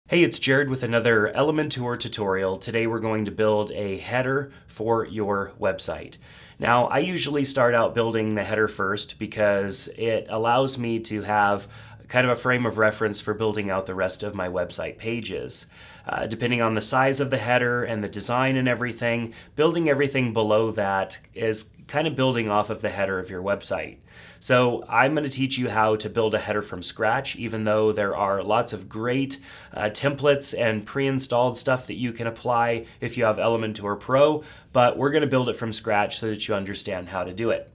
Hey, it's Jared with another Elementor tutorial. Today we're going to build a header for your website. Now, I usually start out building the header first because it allows me to have kind of a frame of reference for building out the rest of my website pages. Depending on the size of the header and the design and everything, building everything below that is kind of building off of the header of your website. So I'm going to teach you how to build a header from scratch, even though there are lots of great templates and pre-installed stuff that you can apply if you have Elementor Pro, but we're going to build it from scratch so that you understand how to do it.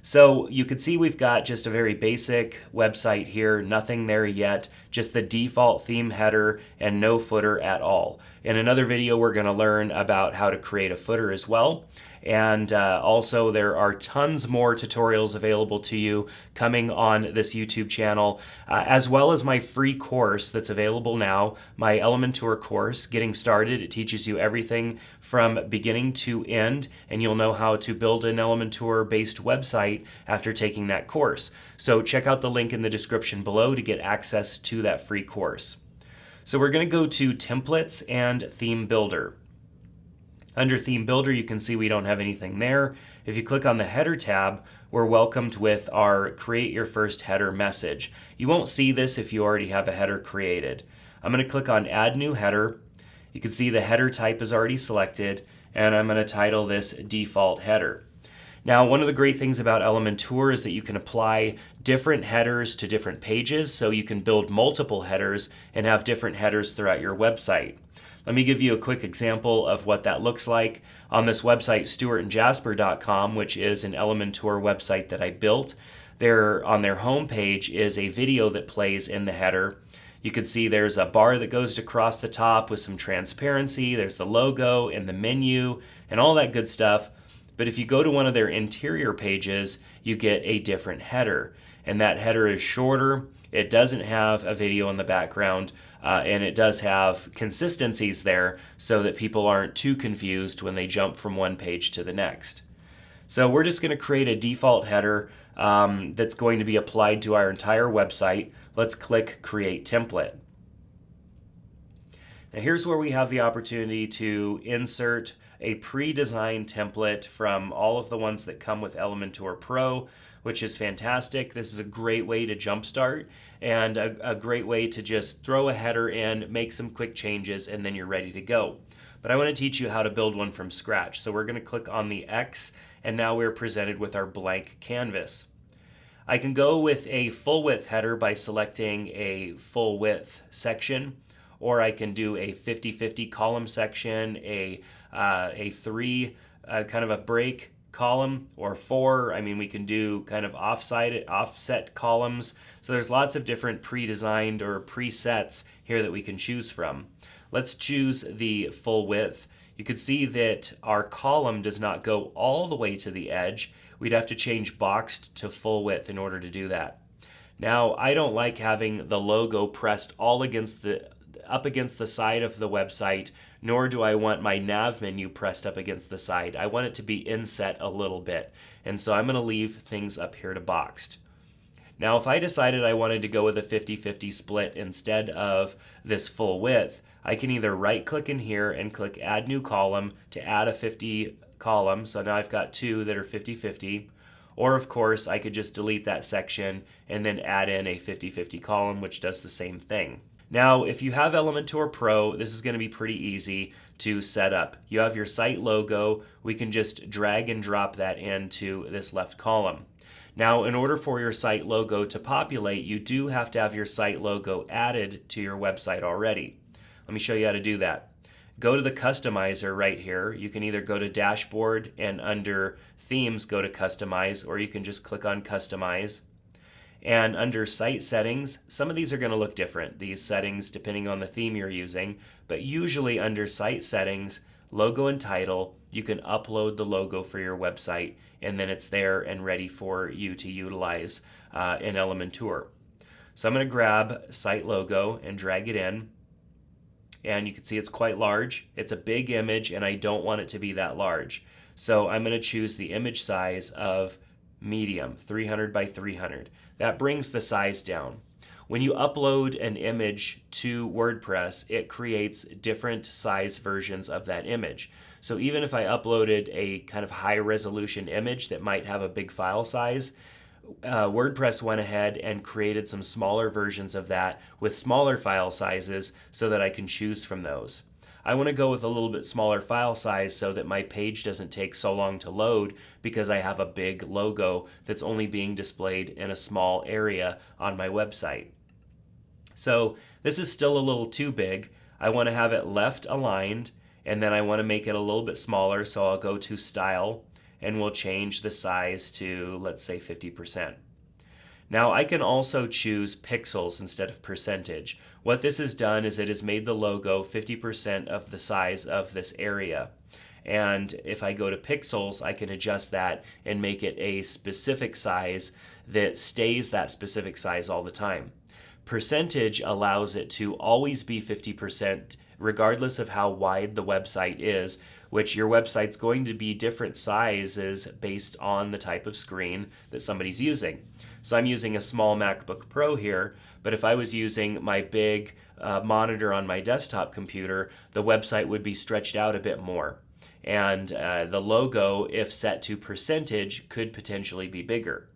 So you can see we've got just a very basic website here, nothing there yet, just the default theme header and no footer at all. In another video, we're going to learn about how to create a footer as well. And also there are tons more tutorials available to you coming on this YouTube channel, as well as my free course that's available now, my Elementor course, Getting Started. It teaches you everything from beginning to end, and you'll know how to build an Elementor-based website after taking that course. So check out the link in the description below to get access to that free course. So we're going to go to Templates and Theme Builder. Under Theme Builder, you can see we don't have anything there. If you click on the Header tab, we're welcomed with our Create Your First Header message. You won't see this if you already have a header created. I'm going to click on Add New Header. You can see the header type is already selected, and I'm going to title this Default Header. Now, one of the great things about Elementor is that you can apply different headers to different pages, so you can build multiple headers and have different headers throughout your website. Let me give you a quick example of what that looks like. On this website, stuartandjasper.com, which is an Elementor website that I built, on their homepage is a video that plays in the header. You can see there's a bar that goes across the top with some transparency. There's the logo and the menu and all that good stuff. But if you go to one of their interior pages, you get a different header. And that header is shorter. It doesn't have a video in the background, and it does have consistencies there so that people aren't too confused when they jump from one page to the next. So we're just going to create a default header that's going to be applied to our entire website. Let's click Create Template. Now here's where we have the opportunity to insert a pre-designed template from all of the ones that come with Elementor Pro, which is fantastic. This is a great way to jumpstart and a great way to just throw a header in, make some quick changes, and then you're ready to go. But I want to teach you how to build one from scratch. So we're going to click on the X, and now we're presented with our blank canvas. I can go with a full width header by selecting a full width section, or I can do a 50-50 column section, a 3 kind of a break column, or 4. I mean, we can do kind of offset columns. So there's lots of different pre-designed or presets here that we can choose from. Let's choose the full width. You can see that our column does not go all the way to the edge. We'd have to change boxed to full width in order to do that. Now, I don't like having the logo pressed all up against the side of the website, nor do I want my nav menu pressed up against the side. I want it to be inset a little bit, and so I'm going to leave things up here to boxed. Now, if I decided I wanted to go with a 50-50 split instead of this full width, I can either right-click in here and click Add New Column to add a 50 column, so now I've got 2 that are 50-50, or of course I could just delete that section and then add in a 50-50 column, which does the same thing. Now, if you have Elementor Pro, this is going to be pretty easy to set up. You have your site logo. We can just drag and drop that into this left column. Now, in order for your site logo to populate, you do have to have your site logo added to your website already. Let me show you how to do that. Go to the customizer right here. You can either go to Dashboard and under Themes go to Customize, or you can just click on Customize. And under Site Settings, some of these are going to look different, these settings, depending on the theme you're using. But usually under Site Settings, Logo and Title, you can upload the logo for your website, and then it's there and ready for you to utilize in Elementor. So I'm going to grab Site Logo and drag it in. And you can see it's quite large. It's a big image, and I don't want it to be that large. So I'm going to choose the image size of medium, 300 by 300. That brings the size down. When you upload an image to WordPress, it creates different size versions of that image. So even if I uploaded a kind of high resolution image that might have a big file size, WordPress went ahead and created some smaller versions of that with smaller file sizes so that I can choose from those. I want to go with a little bit smaller file size so that my page doesn't take so long to load because I have a big logo that's only being displayed in a small area on my website. So this is still a little too big. I want to have it left aligned, and then I want to make it a little bit smaller, so I'll go to Style and we'll change the size to, let's say, 50%. Now I can also choose pixels instead of percentage. What this has done is it has made the logo 50% of the size of this area. And if I go to pixels, I can adjust that and make it a specific size that stays that specific size all the time. Percentage allows it to always be 50% regardless of how wide the website is, which your website's going to be different sizes based on the type of screen that somebody's using. So I'm using a small MacBook Pro here, but if I was using my big monitor on my desktop computer, the website would be stretched out a bit more. And the logo, if set to percentage, could potentially be bigger.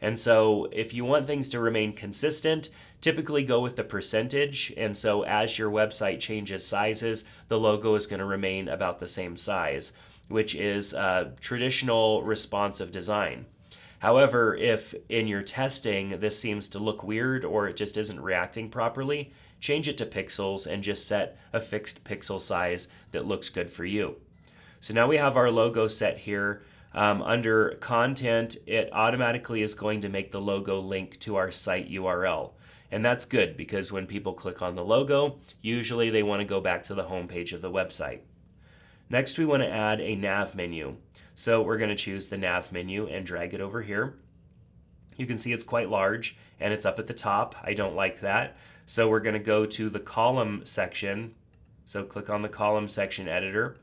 And so if you want things to remain consistent, typically go with the percentage. And so as your website changes sizes, the logo is going to remain about the same size, which is traditional responsive design. However, if in your testing this seems to look weird or it just isn't reacting properly, change it to pixels and just set a fixed pixel size that looks good for you. So now we have our logo set here. Under content, it automatically is going to make the logo link to our site URL. And that's good because when people click on the logo, usually they want to go back to the home page of the website. Next, we want to add a nav menu. So we're going to choose the nav menu and drag it over here. You can see it's quite large and it's up at the top. I don't like that. So we're going to go to the column section. So click on the column section editor.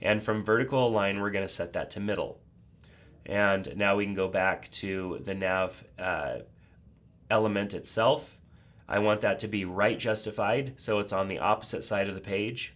And from vertical align, we're going to set that to middle. And now we can go back to the nav element itself. I want that to be right justified, so it's on the opposite side of the page.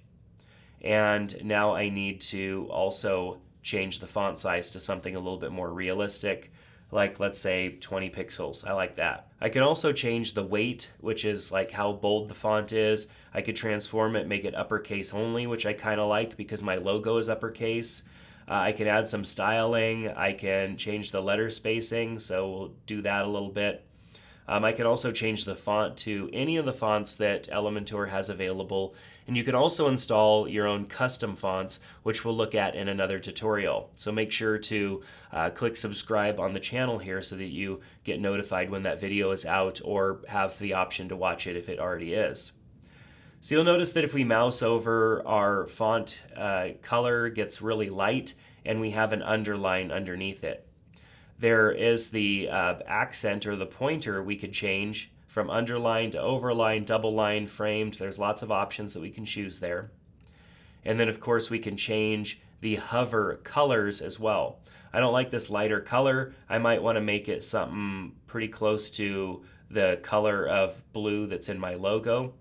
And now I need to also change the font size to something a little bit more realistic, like let's say 20 pixels. I like that. I can also change the weight, which is like how bold the font is. I could transform it, make it uppercase only, which I kind of like because my logo is uppercase. I can add some styling. I can change the letter spacing, so we'll do that a little bit. I can also change the font to any of the fonts that Elementor has available, and you can also install your own custom fonts, which we'll look at in another tutorial. So make sure to click subscribe on the channel here so that you get notified when that video is out or have the option to watch it if it already is. So you'll notice that if we mouse over, our font color gets really light and we have an underline underneath it. There is the accent or the pointer we could change from underline to overline, double line, framed. There's lots of options that we can choose there. And then of course we can change the hover colors as well. I don't like this lighter color. I might want to make it something pretty close to the color of blue that's in my logo.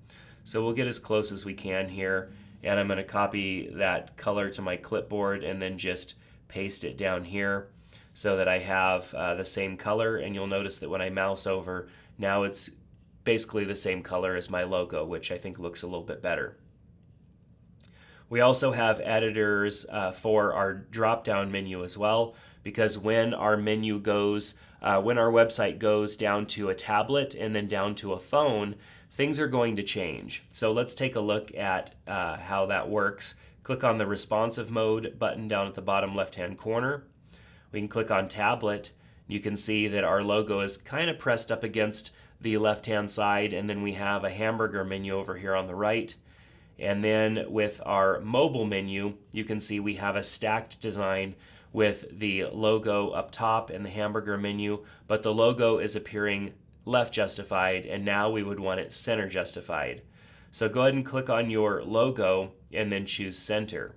So we'll get as close as we can here, and I'm going to copy that color to my clipboard and then just paste it down here so that I have the same color. And you'll notice that when I mouse over, now it's basically the same color as my logo, which I think looks a little bit better. We also have editors for our drop-down menu as well, because when our menu goes, when our website goes down to a tablet and then down to a phone, things are going to change. So let's take a look at how that works. Click on the responsive mode button down at the bottom left-hand corner. We can click on tablet. You can see that our logo is kind of pressed up against the left-hand side, and then we have a hamburger menu over here on the right. And then with our mobile menu, you can see we have a stacked design with the logo up top and the hamburger menu, but the logo is appearing left justified, and now we would want it center justified. So go ahead and click on your logo and then choose center.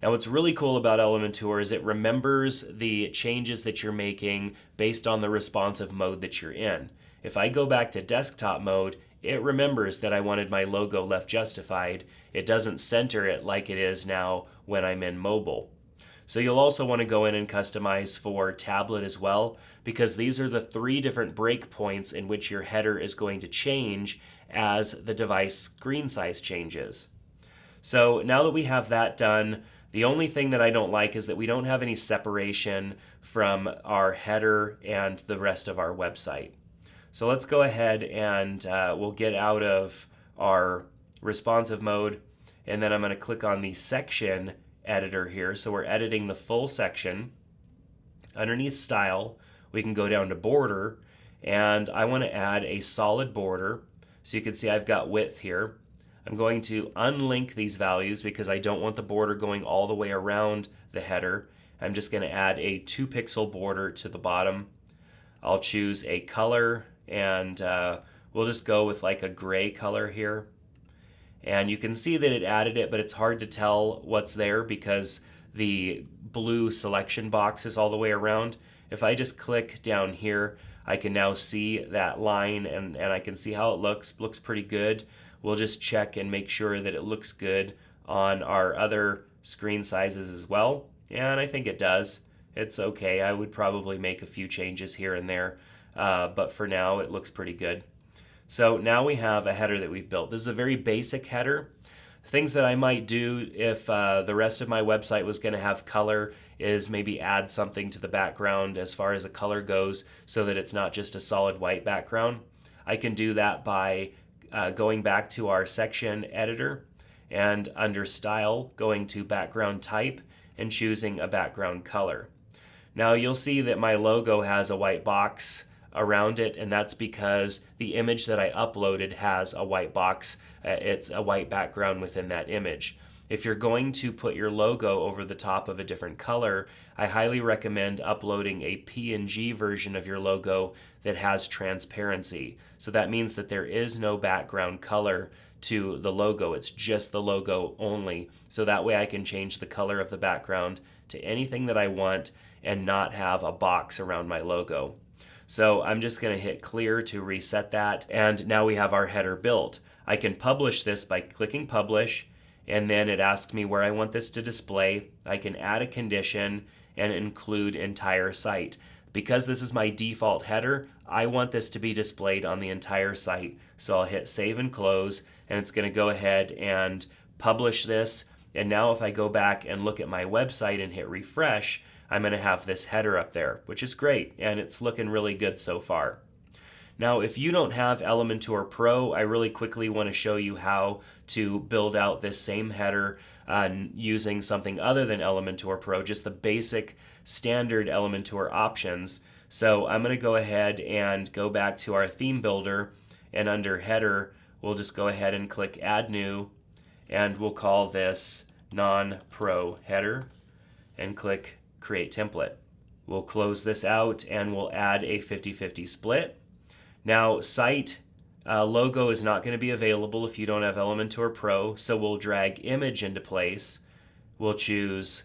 Now what's really cool about Elementor is it remembers the changes that you're making based on the responsive mode that you're in. If I go back to desktop mode, it remembers that I wanted my logo left justified. It doesn't center it like it is now when I'm in mobile. So you'll also want to go in and customize for tablet as well, because these are the 3 different breakpoints in which your header is going to change as the device screen size changes. So now that we have that done, the only thing that I don't like is that we don't have any separation from our header and the rest of our website. So let's go ahead and we'll get out of our responsive mode, and then I'm going to click on the section editor here. So we're editing the full section. Underneath style, we can go down to border, and I want to add a solid border. So you can see I've got width here. I'm going to unlink these values because I don't want the border going all the way around the header. I'm just going to add a 2-pixel border to the bottom. I'll choose a color, and we'll just go with like a gray color here. And you can see that it added it, but it's hard to tell what's there because the blue selection box is all the way around. If I just click down here, I can now see that line, and I can see how it looks. Looks pretty good. We'll just check and make sure that it looks good on our other screen sizes as well. And I think it does. It's okay. I would probably make a few changes here and there, but for now it looks pretty good. So now we have a header that we've built. This is a very basic header. Things that I might do if the rest of my website was going to have color is maybe add something to the background as far as a color goes so that it's not just a solid white background. I can do that by going back to our section editor and under style going to background type and choosing a background color. Now you'll see that my logo has a white box around it, and that's because the image that I uploaded has a white box. It's a white background within that image. If you're going to put your logo over the top of a different color, I highly recommend uploading a PNG version of your logo that has transparency. So that means that there is no background color to the logo. It's just the logo only. So that way I can change the color of the background to anything that I want and not have a box around my logo. So I'm just going to hit clear to reset that, and now we have our header built. I can publish this by clicking publish, and then it asks me where I want this to display. I can add a condition and include entire site. Because this is my default header, I want this to be displayed on the entire site. So I'll hit save and close, and it's going to go ahead and publish this. And now if I go back and look at my website and hit refresh, I'm going to have this header up there, which is great, and it's looking really good so far. Now, if you don't have Elementor Pro, I really quickly want to show you how to build out this same header using something other than Elementor Pro, just the basic standard Elementor options. So I'm going to go ahead and go back to our theme builder, and under header, we'll just go ahead and click add new, and we'll call this non-pro header and click create template. We'll close this out and we'll add a 50-50 split. Now site logo is not going to be available if you don't have Elementor Pro, so we'll drag image into place. We'll choose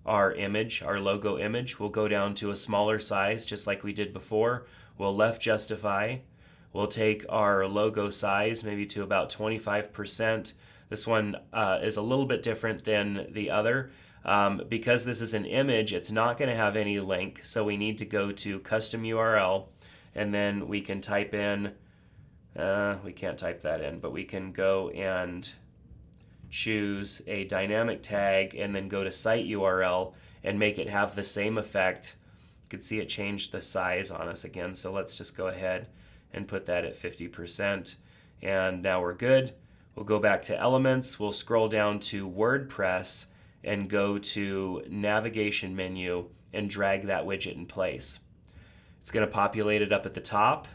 our image, our logo image. We'll go down to a smaller size just like we did before. We'll left justify. We'll take our logo size maybe to about 25%. This one is a little bit different than the other. Because this is an image, it's not going to have any link, so we need to go to custom URL, and then we can type in, we can't type that in, but we can go and choose a dynamic tag and then go to site URL and make it have the same effect. You can see it changed the size on us again, so let's just go ahead and put that at 50%, and now we're good. We'll go back to Elements, we'll scroll down to WordPress, and go to navigation menu and drag that widget in place. It's going to populate it up at the top.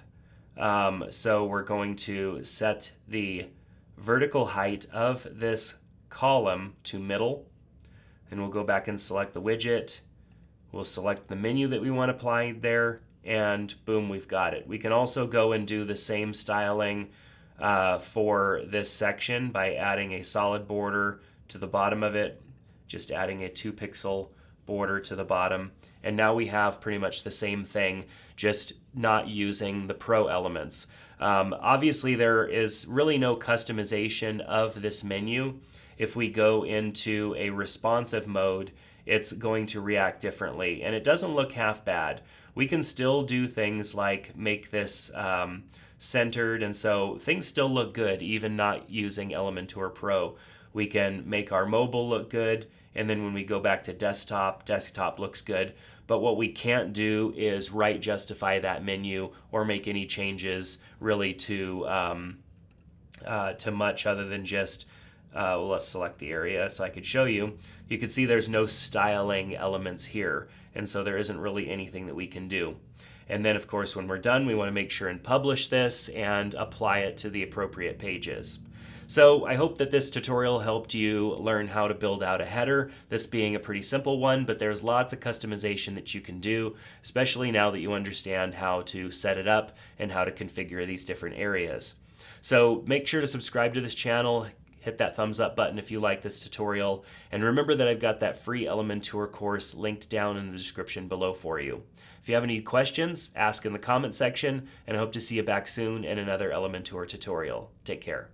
So we're going to set the vertical height of this column to middle, and we'll go back and select the widget. We'll select the menu that we want applied there, and boom, we've got it. We can also go and do the same styling for this section by adding a solid border to the bottom of it, just adding a 2-pixel border to the bottom, and now we have pretty much the same thing, just not using the Pro elements. Obviously, there is really no customization of this menu. If we go into a responsive mode, it's going to react differently, and it doesn't look half bad. We can still do things like make this centered, and so things still look good even not using Elementor Pro. We can make our mobile look good, and then when we go back to desktop looks good. But what we can't do is justify that menu or make any changes really to much other than just well, let's select the area so I could show you. You can see there's no styling elements here, and so there isn't really anything that we can do. And then of course when we're done, we want to make sure and publish this and apply it to the appropriate pages. So I hope that this tutorial helped you learn how to build out a header, this being a pretty simple one, but there's lots of customization that you can do, especially now that you understand how to set it up and how to configure these different areas. So make sure to subscribe to this channel, hit that thumbs up button if you like this tutorial, and remember that I've got that free Elementor course linked down in the description below for you. If you have any questions, ask in the comment section, and I hope to see you back soon in another Elementor tutorial. Take care.